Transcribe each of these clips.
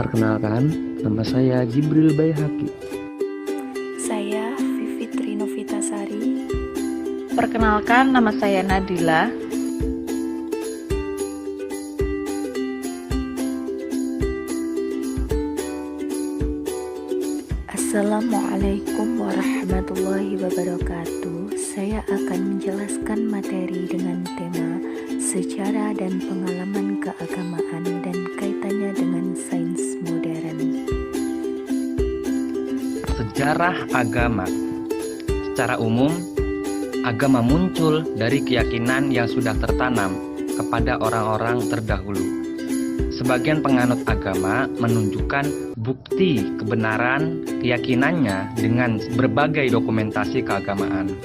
Perkenalkan, nama saya Jibril Baihaqi. Saya Vivitri Novitasari. Perkenalkan, nama saya Nadila. Assalamualaikum warahmatullahi wabarakatuh. Saya akan menjelaskan materi dengan tema sejarah dan pengalaman keagamaan dan kaitannya dengan sains modern. Sejarah agama. Secara umum, agama muncul dari keyakinan yang sudah tertanam kepada orang-orang terdahulu. Sebagian penganut agama menunjukkan bukti kebenaran keyakinannya dengan berbagai dokumentasi keagamaan.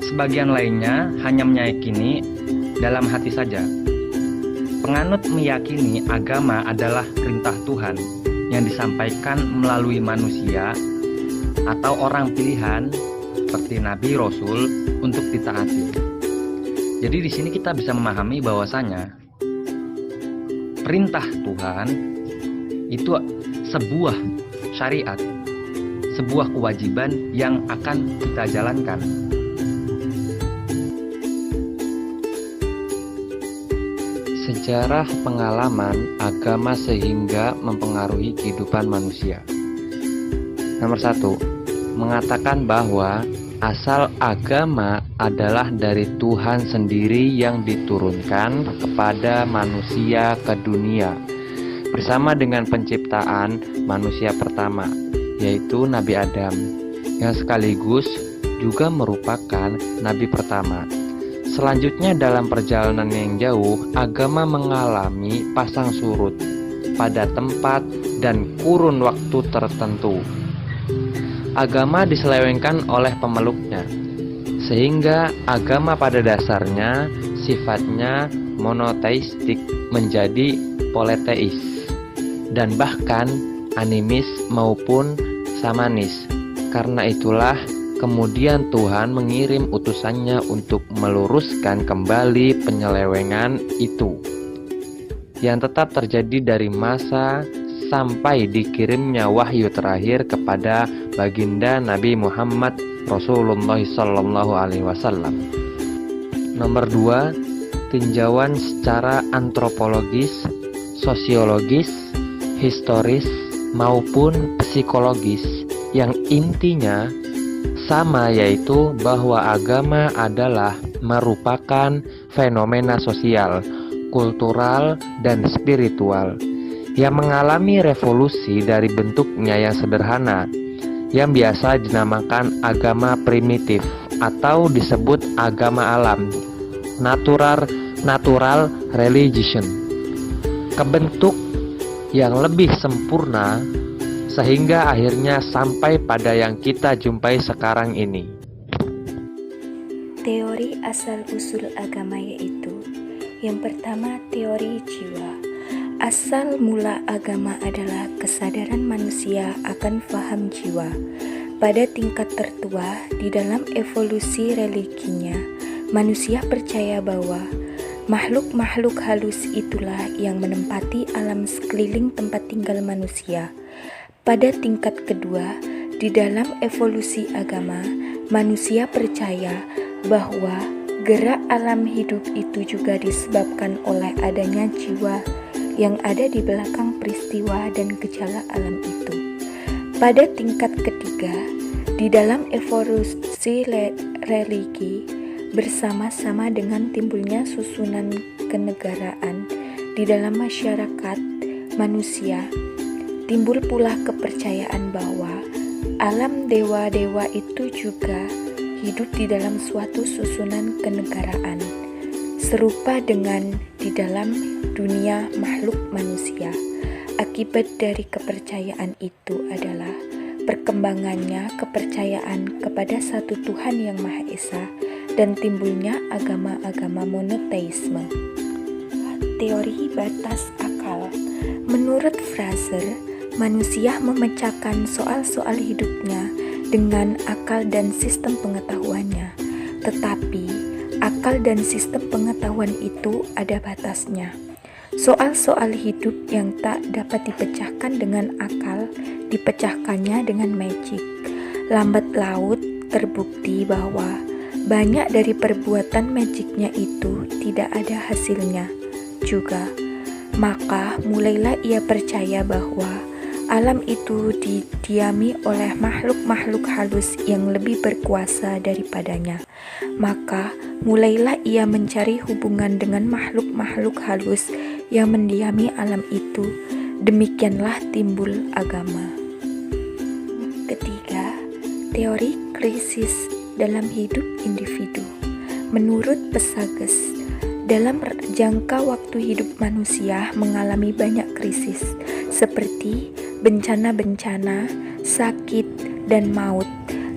Sebagian lainnya hanya meyakini dalam hati saja. Penganut meyakini agama adalah perintah Tuhan yang disampaikan melalui manusia atau orang pilihan seperti Nabi Rasul untuk ditaati. Jadi di sini kita bisa memahami bahwasanya perintah Tuhan itu sebuah syariat, sebuah kewajiban yang akan kita jalankan. Sejarah pengalaman agama sehingga mempengaruhi kehidupan manusia. Nomor 1, mengatakan bahwa asal agama adalah dari Tuhan sendiri yang diturunkan kepada manusia ke dunia bersama dengan penciptaan manusia pertama, yaitu Nabi Adam, yang sekaligus juga merupakan Nabi pertama. Selanjutnya dalam perjalanan yang jauh, agama mengalami pasang surut pada tempat dan kurun waktu tertentu. Agama diselewengkan oleh pemeluknya, sehingga agama pada dasarnya sifatnya monoteistik menjadi politeis, dan bahkan animis maupun samanis. Karena itulah kemudian Tuhan mengirim utusannya untuk meluruskan kembali penyelewengan itu, yang tetap terjadi dari masa sampai dikirimnya wahyu terakhir kepada baginda Nabi Muhammad Rasulullah SAW. Nomor 2, tinjauan secara antropologis, sosiologis, historis maupun psikologis yang intinya sama, yaitu bahwa agama adalah merupakan fenomena sosial, kultural, dan spiritual yang mengalami revolusi dari bentuknya yang sederhana, yang biasa dinamakan agama primitif atau disebut agama alam, natural religion, ke bentuk yang lebih sempurna sehingga akhirnya sampai pada yang kita jumpai sekarang ini. Teori asal-usul agama yaitu: yang pertama, teori jiwa. Asal mula agama adalah kesadaran manusia akan faham jiwa. Pada tingkat tertua, di dalam evolusi religinya, manusia percaya bahwa makhluk-makhluk halus itulah yang menempati alam sekeliling tempat tinggal manusia. Pada tingkat kedua, di dalam evolusi agama, manusia percaya bahwa gerak alam hidup itu juga disebabkan oleh adanya jiwa yang ada di belakang peristiwa dan gejala alam itu. Pada tingkat ketiga, di dalam evolusi religi, bersama-sama dengan timbulnya susunan kenegaraan di dalam masyarakat manusia, timbul pula kepercayaan bahwa alam dewa-dewa itu juga hidup di dalam suatu susunan kenegaraan, serupa dengan di dalam dunia makhluk manusia. Akibat dari kepercayaan itu adalah perkembangannya kepercayaan kepada satu Tuhan yang Maha Esa dan timbulnya agama-agama monoteisme. Teori batas akal. Menurut Fraser, manusia memecahkan soal-soal hidupnya dengan akal dan sistem pengetahuannya, tetapi akal dan sistem pengetahuan itu ada batasnya. Soal-soal hidup yang tak dapat dipecahkan dengan akal, dipecahkannya dengan magic. Lambat laut terbukti bahwa banyak dari perbuatan magicnya itu tidak ada hasilnya juga. Maka mulailah ia percaya bahwa alam itu didiami oleh makhluk-makhluk halus yang lebih berkuasa daripadanya. Maka mulailah ia mencari hubungan dengan makhluk-makhluk halus yang mendiami alam itu. Demikianlah timbul agama. Ketiga, teori krisis dalam hidup individu. Menurut Pesages, dalam jangka waktu hidup manusia mengalami banyak krisis, seperti bencana-bencana, sakit, dan maut.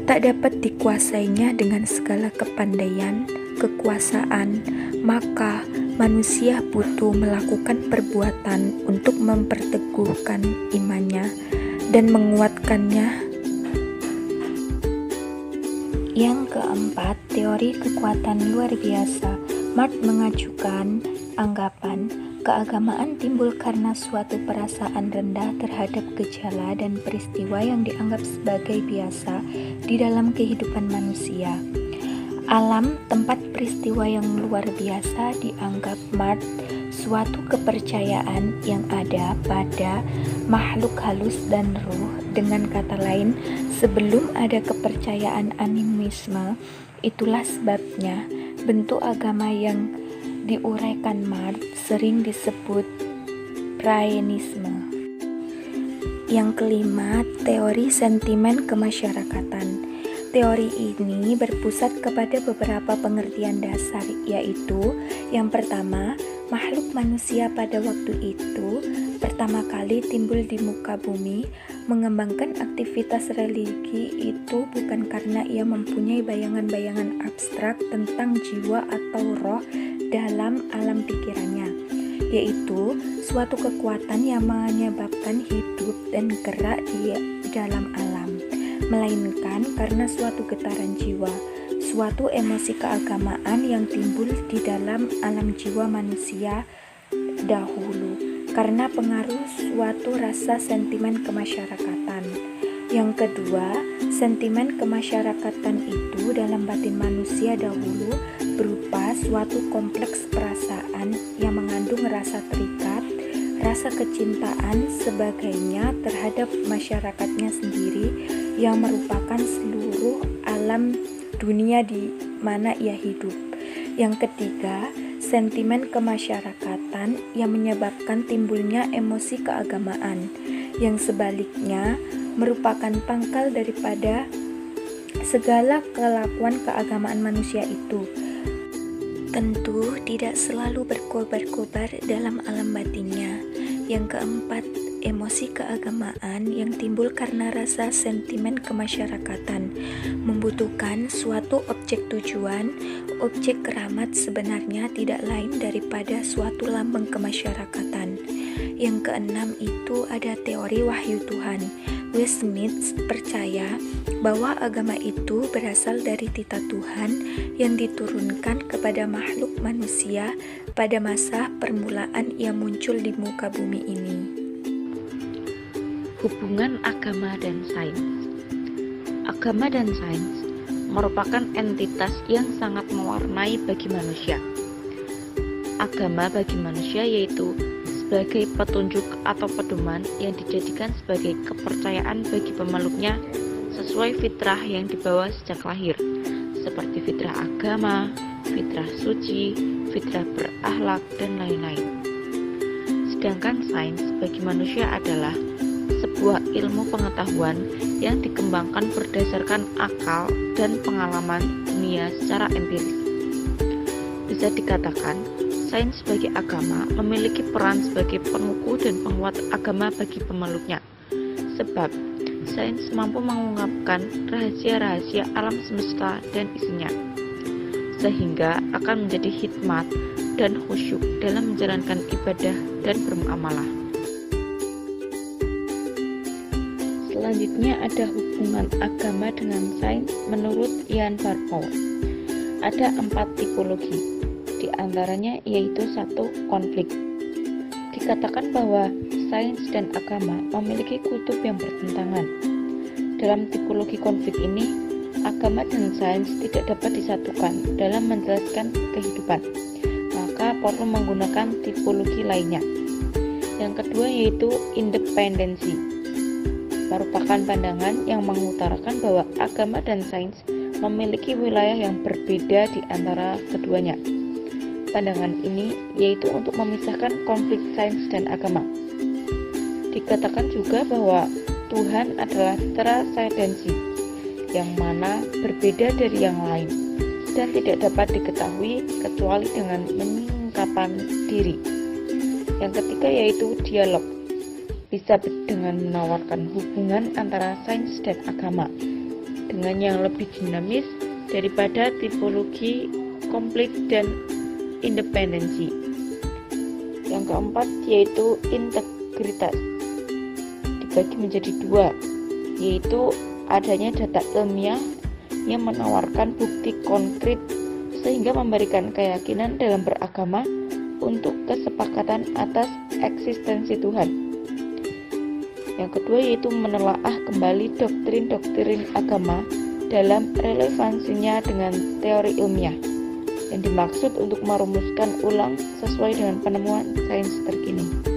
Tak dapat dikuasainya dengan segala kepandaian, kekuasaan, maka manusia butuh melakukan perbuatan untuk memperteguhkan imannya dan menguatkannya. Yang keempat, teori kekuatan luar biasa. Marx mengajukan anggapan keagamaan timbul karena suatu perasaan rendah terhadap gejala dan peristiwa yang dianggap sebagai biasa di dalam kehidupan manusia. Alam tempat peristiwa yang luar biasa dianggap Marx suatu kepercayaan yang ada pada makhluk halus dan ruh. Dengan kata lain, sebelum ada kepercayaan animisme, itulah sebabnya bentuk agama yang diuraikan Marx sering disebut praenisme. Yang kelima, teori sentimen kemasyarakatan. Teori ini berpusat kepada beberapa pengertian dasar, yaitu yang pertama, makhluk manusia pada waktu itu pertama kali timbul di muka bumi. Mengembangkan aktivitas religi itu bukan karena ia mempunyai bayangan-bayangan abstrak tentang jiwa atau roh dalam alam pikirannya, yaitu suatu kekuatan yang menyebabkan hidup dan gerak di dalam alam, melainkan karena suatu getaran jiwa, suatu emosi keagamaan yang timbul di dalam alam jiwa manusia dahulu karena pengaruh suatu rasa sentimen kemasyarakatan. Yang kedua, sentimen kemasyarakatan itu dalam batin manusia dahulu berupa suatu kompleks perasaan yang mengandung rasa terikat, rasa kecintaan sebagainya terhadap masyarakatnya sendiri yang merupakan seluruh alam dunia di mana ia hidup. Yang ketiga, sentimen kemasyarakatan yang menyebabkan timbulnya emosi keagamaan, yang sebaliknya merupakan pangkal daripada segala kelakuan keagamaan manusia itu. Tentu tidak selalu berkobar-kobar dalam alam batinnya. Yang keempat, emosi keagamaan yang timbul karena rasa sentimen kemasyarakatan membutuhkan suatu objek tujuan. Objek keramat sebenarnya tidak lain daripada suatu lambang kemasyarakatan. Yang keenam itu ada teori wahyu Tuhan. W. Smith percaya bahwa agama itu berasal dari titah Tuhan yang diturunkan kepada makhluk manusia pada masa permulaan ia muncul di muka bumi ini. Hubungan agama dan sains. Agama dan sains merupakan entitas yang sangat mewarnai bagi manusia. Agama bagi manusia yaitu sebagai petunjuk atau pedoman yang dijadikan sebagai kepercayaan bagi pemeluknya sesuai fitrah yang dibawa sejak lahir, seperti fitrah agama, fitrah suci, fitrah berakhlak, dan lain-lain. Sedangkan sains bagi manusia adalah sebuah ilmu pengetahuan yang dikembangkan berdasarkan akal dan pengalaman dunia secara empiris. Bisa dikatakan, sains sebagai agama memiliki peran sebagai pengukuh dan penguat agama bagi pemeluknya, sebab sains mampu mengungkapkan rahasia-rahasia alam semesta dan isinya, sehingga akan menjadi hikmat dan khusyuk dalam menjalankan ibadah dan bermuamalah. Selanjutnya ada hubungan agama dengan sains menurut Ian Barbour. Ada 4 tipologi, di antaranya yaitu 1. Konflik. Dikatakan bahwa sains dan agama memiliki kutub yang bertentangan. Dalam tipologi konflik ini, agama dan sains tidak dapat disatukan dalam menjelaskan kehidupan, maka perlu menggunakan tipologi lainnya. Yang kedua yaitu independensi, merupakan pandangan yang mengutarakan bahwa agama dan sains memiliki wilayah yang berbeda di antara keduanya. Pandangan ini yaitu untuk memisahkan konflik sains dan agama. Dikatakan juga bahwa Tuhan adalah transcendensi, yang mana berbeda dari yang lain dan tidak dapat diketahui kecuali dengan penyingkapan diri. Yang ketiga yaitu dialog, bisa dengan menawarkan hubungan antara sains dan agama dengan yang lebih dinamis daripada tipologi konflik dan independensi. Yang keempat yaitu integritas, dibagi menjadi dua, yaitu adanya data ilmiah yang menawarkan bukti konkret sehingga memberikan keyakinan dalam beragama untuk kesepakatan atas eksistensi Tuhan. Yang kedua yaitu menelaah kembali doktrin-doktrin agama dalam relevansinya dengan teori ilmiah yang dimaksud untuk merumuskan ulang sesuai dengan penemuan sains terkini.